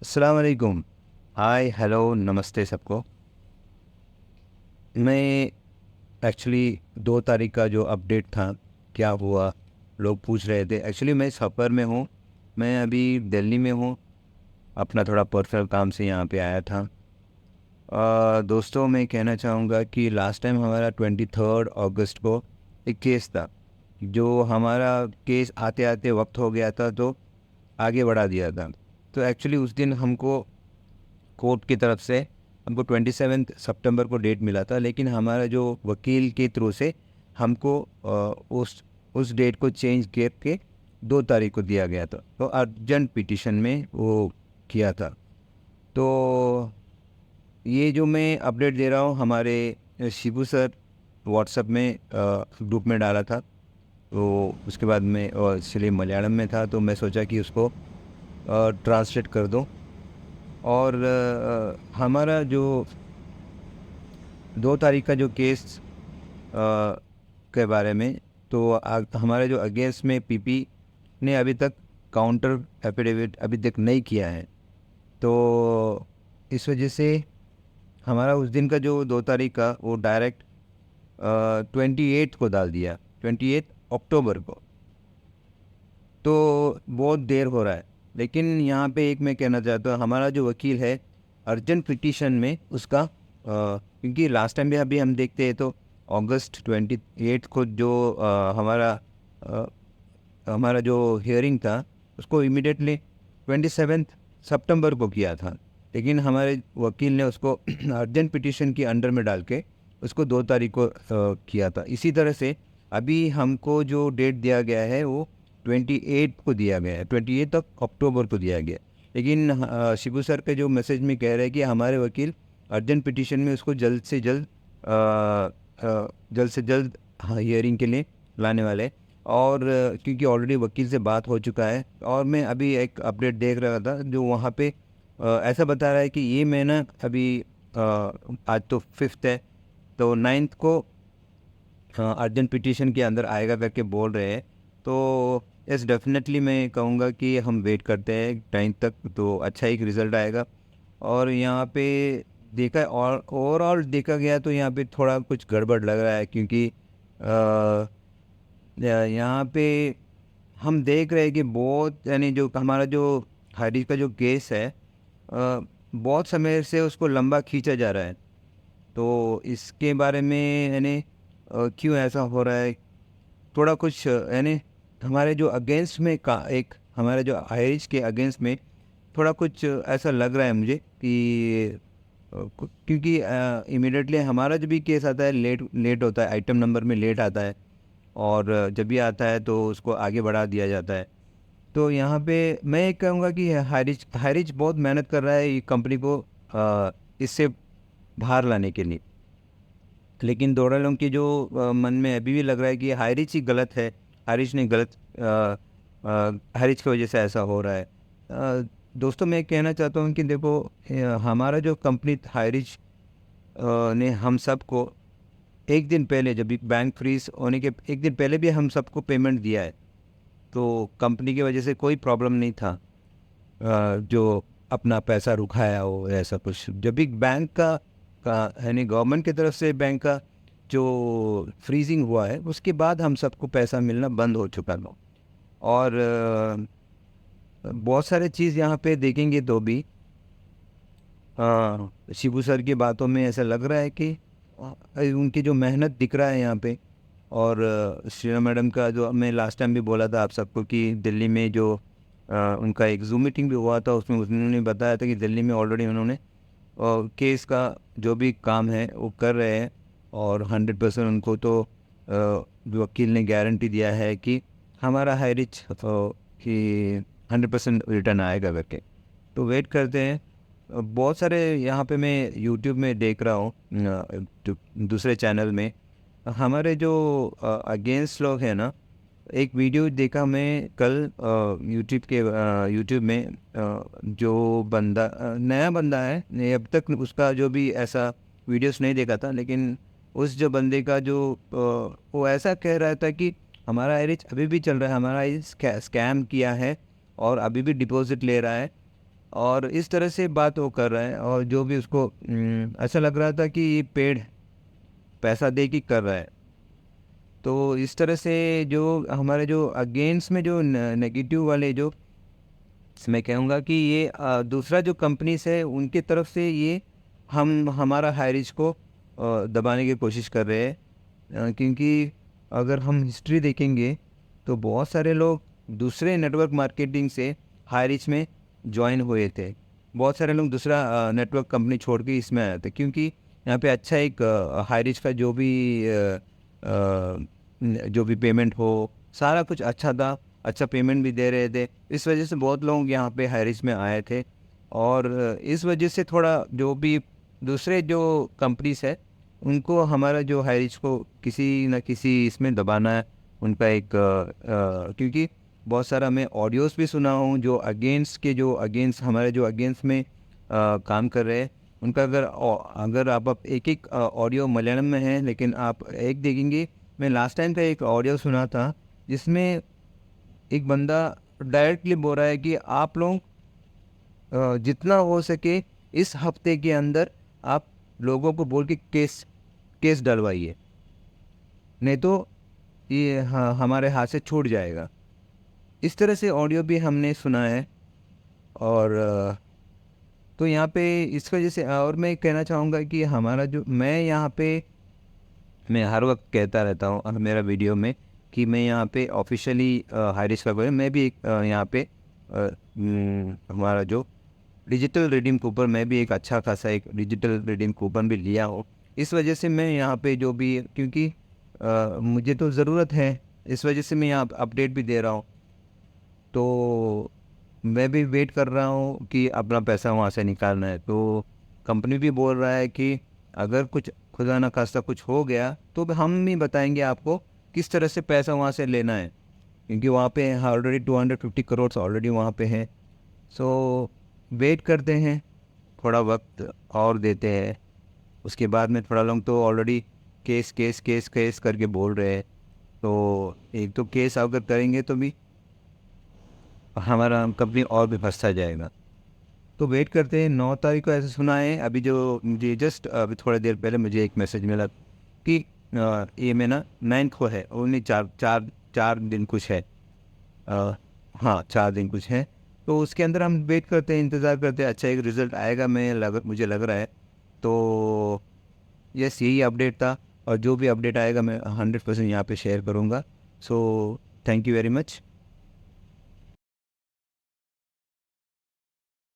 अस्सलाम वालेकुम। हाय, हेलो, नमस्ते सबको। मैं एक्चुअली 2 तारीख का जो अपडेट था, क्या हुआ, लोग पूछ रहे थे। एक्चुअली मैं सफ़र में हूँ, मैं अभी दिल्ली में हूँ, अपना थोड़ा पर्सनल काम से यहाँ पे आया था। दोस्तों, मैं कहना चाहूँगा कि लास्ट टाइम हमारा 23 अगस्त को एक केस था, जो हमारा केस आते-आते वक्त हो गया था, तो आगे बढ़ा दिया था। तो एक्चुअली उस दिन हमको कोर्ट की तरफ से हमको 27 सितंबर को डेट मिला था, लेकिन हमारा जो वकील के थ्रू से हमको उस डेट को चेंज करके 2 तारीख को दिया गया था। तो अर्जेंट पिटीशन में वो किया था। तो ये जो मैं अपडेट दे रहा हूँ, हमारे शिबू सर व्हाट्सएप में ग्रुप में डाला था। तो उसके बाद में इसलिए मलयालम में था, तो मैं सोचा कि उसको ट्रांसलेट कर दूँ। और हमारा जो 2 तारीख का जो केस के बारे में, तो हमारे जो अगेंस्ट में पीपी ने अभी तक काउंटर एफिडेविट अभी तक नहीं किया है। तो इस वजह से हमारा उस दिन का जो 2 तारीख का वो डायरेक्ट 28 को डाल दिया, 28 अक्टूबर को। तो बहुत देर हो रहा है। लेकिन यहाँ पे एक मैं कहना चाहता हूँ, हमारा जो वकील है अर्जेंट पिटीशन में उसका क्योंकि लास्ट टाइम भी अभी हम देखते हैं, तो अगस्त 28 को जो अ, हमारा जो हियरिंग था उसको इमिडिएटली 27 सितंबर को किया था। लेकिन हमारे वकील ने उसको अर्जेंट पिटीशन के अंडर में डाल के उसको 2 तारीख को किया था। इसी तरह से अभी हमको जो डेट दिया गया है वो 28 को दिया गया है, 28 तक अक्टूबर को दिया गया है। लेकिन शिबू सर के जो मैसेज में कह रहे हैं कि हमारे वकील अर्जेंट पिटीशन में उसको जल्द से जल्द हियरिंग के लिए लाने वाले हैं। और क्योंकि ऑलरेडी वकील से बात हो चुका है, और मैं अभी एक अपडेट देख रहा था जो वहाँ पे ऐसा बता रहा है कि ये महीना अभी आज तो 5th है, तो 9th को अर्जेंट पिटीशन के अंदर आएगा करके बोल रहे हैं। तो यस, डेफिनेटली मैं कहूँगा कि हम वेट करते हैं 9th तक, तो अच्छा एक रिज़ल्ट आएगा। और यहाँ पे देखा, और ओवरऑल देखा गया तो यहाँ पे थोड़ा कुछ गड़बड़ लग रहा है, क्योंकि यहाँ पे हम देख रहे हैं कि बहुत, यानी जो हमारा जो हारिस का जो केस है, बहुत समय से उसको लंबा खींचा जा रहा है। तो इसके बारे में यानी क्यों ऐसा हो रहा है, थोड़ा कुछ यानी हमारे जो अगेंस्ट में का एक हमारे जो हारिस के अगेंस्ट में थोड़ा कुछ ऐसा लग रहा है मुझे कि क्योंकि इमिडिएटली हमारा जो भी केस आता है लेट लेट होता है, आइटम नंबर में लेट आता है, और जब भी आता है तो उसको आगे बढ़ा दिया जाता है। तो यहाँ पे मैं ये कहूँगा कि हारिज हारिज बहुत मेहनत कर रहा है ये कंपनी को इससे बाहर लाने के लिए। लेकिन दोरालों की जो मन में अभी भी लग रहा है कि हारिज ही गलत है, हारिज ने गलत हारिज की वजह से ऐसा हो रहा है। दोस्तों, मैं कहना चाहता हूँ कि देखो, हमारा जो कंपनी हारिज ने हम सबको एक दिन पहले, जब भी बैंक फ्रीज होने के एक दिन पहले भी हम सबको पेमेंट दिया है। तो कंपनी की वजह से कोई प्रॉब्लम नहीं था, जो अपना पैसा रुकाया हो ऐसा कुछ। जब भी बैंक का यानी गवर्नमेंट की तरफ से बैंक का जो फ्रीजिंग हुआ है, उसके बाद हम सबको पैसा मिलना बंद हो चुका था। और बहुत सारे चीज़ यहाँ पे देखेंगे तो भी शिबू सर की बातों में ऐसा लग रहा है कि उनकी जो मेहनत दिख रहा है यहाँ पे। और श्रीना मैडम का जो मैं लास्ट टाइम भी बोला था आप सबको कि दिल्ली में जो उनका एक जूम मीटिंग भी हुआ था, उसमें उन्होंने बताया था कि दिल्ली में ऑलरेडी उन्होंने केस का जो भी काम है वो कर रहे हैं। और 100% उनको तो वकील ने गारंटी दिया है कि हमारा हाई रिच कि 100% रिटर्न आएगा करके। तो वेट करते हैं। बहुत सारे यहाँ पे मैं यूट्यूब में देख रहा हूँ, दूसरे चैनल में हमारे जो अगेंस्ट लोग हैं ना, एक वीडियो देखा मैं कल यूट्यूब में। जो बंदा नया बंदा है, ने अब तक उसका जो भी ऐसा वीडियोस नहीं देखा था, लेकिन उस जो बंदे का जो वो ऐसा कह रहा था कि हमारा एरिच अभी भी चल रहा है, हमारा स्कैम किया है और अभी भी डिपॉजिट ले रहा है। और इस तरह से बात वो कर रहा है, और जो भी उसको ऐसा लग रहा था कि ये पेड पैसा दे के कर रहा है। तो इस तरह से जो हमारे जो अगेंस्ट में जो नेगेटिव वाले जो मैं कहूँगा कि ये दूसरा जो कंपनीज है उनके तरफ से ये हम हमारा हाई रिच को दबाने की कोशिश कर रहे हैं। क्योंकि अगर हम हिस्ट्री देखेंगे तो बहुत सारे लोग दूसरे नेटवर्क मार्केटिंग से हाई रिच में ज्वाइन हुए थे। बहुत सारे लोग दूसरा नेटवर्क कंपनी छोड़ के इसमें आए थे, क्योंकि यहाँ पे अच्छा एक हाई रिच का जो भी पेमेंट हो, सारा कुछ अच्छा था, अच्छा पेमेंट भी दे रहे थे। इस वजह से बहुत लोग यहाँ पे हाई रिच में आए थे, और इस वजह से थोड़ा जो भी दूसरे जो कंपनीज है उनको हमारा जो हाई रिच को किसी न किसी इसमें दबाना है उनका एक क्योंकि बहुत सारा मैं ऑडियोज़ भी सुना हूँ जो अगेंस्ट हमारे जो अगेंस्ट में काम कर रहे हैं उनका। अगर आप एक एक ऑडियो मलयालम में है, लेकिन आप एक देखेंगे, मैं लास्ट टाइम का एक ऑडियो सुना था जिसमें एक बंदा डायरेक्टली बोल रहा है कि आप लोग जितना हो सके इस हफ्ते के अंदर आप लोगों को बोल के केस डलवाइए, नहीं तो ये हमारे हाथ से छूट जाएगा। इस तरह से ऑडियो भी हमने सुना है। और तो यहाँ पे इस वजह से, और मैं कहना चाहूँगा कि हमारा जो मैं हर वक्त कहता रहता हूँ मेरा वीडियो में कि मैं यहाँ पे ऑफिशियली हाइरिश का कोई, मैं भी एक यहाँ पे हमारा जो डिजिटल रिडीम कूपन, मैं भी एक अच्छा खासा एक डिजिटल रिडीम कूपन भी लिया हूँ। इस वजह से मैं यहाँ पे जो भी, क्योंकि मुझे तो ज़रूरत है, इस वजह से मैं यहाँ अपडेट भी दे रहा हूँ। तो मैं भी वेट कर रहा हूँ कि अपना पैसा वहाँ से निकालना है। तो कंपनी भी बोल रहा है कि अगर कुछ खुदा ना खास्ता कुछ हो गया तो हम भी बताएंगे आपको किस तरह से पैसा वहाँ से लेना है, क्योंकि वहाँ पे ऑलरेडी 250 करोड़ ऑलरेडी वहाँ पे है। सो वेट करते हैं, थोड़ा वक्त और देते हैं। उसके बाद में थोड़ा लोग तो already case case case case करके बोल रहे हैं। तो एक तो केस अगर करेंगे तो भी हमारा कंपनी और भी फंसता जाएगा। तो वेट करते हैं। 9 तारीख को ऐसे सुना है, अभी जो मुझे जस्ट अभी थोड़ी देर पहले मुझे एक मैसेज मिला कि ये में ना 9 को है, ओनली चार दिन कुछ है। हाँ, 4 दिन कुछ है। तो उसके अंदर हम वेट करते हैं, इंतज़ार करते हैं, अच्छा एक रिज़ल्ट आएगा, मुझे लग रहा है। तो यस, यही अपडेट था, और जो भी अपडेट आएगा मैं 100% यहाँ पे शेयर करूँगा। So thank you very much.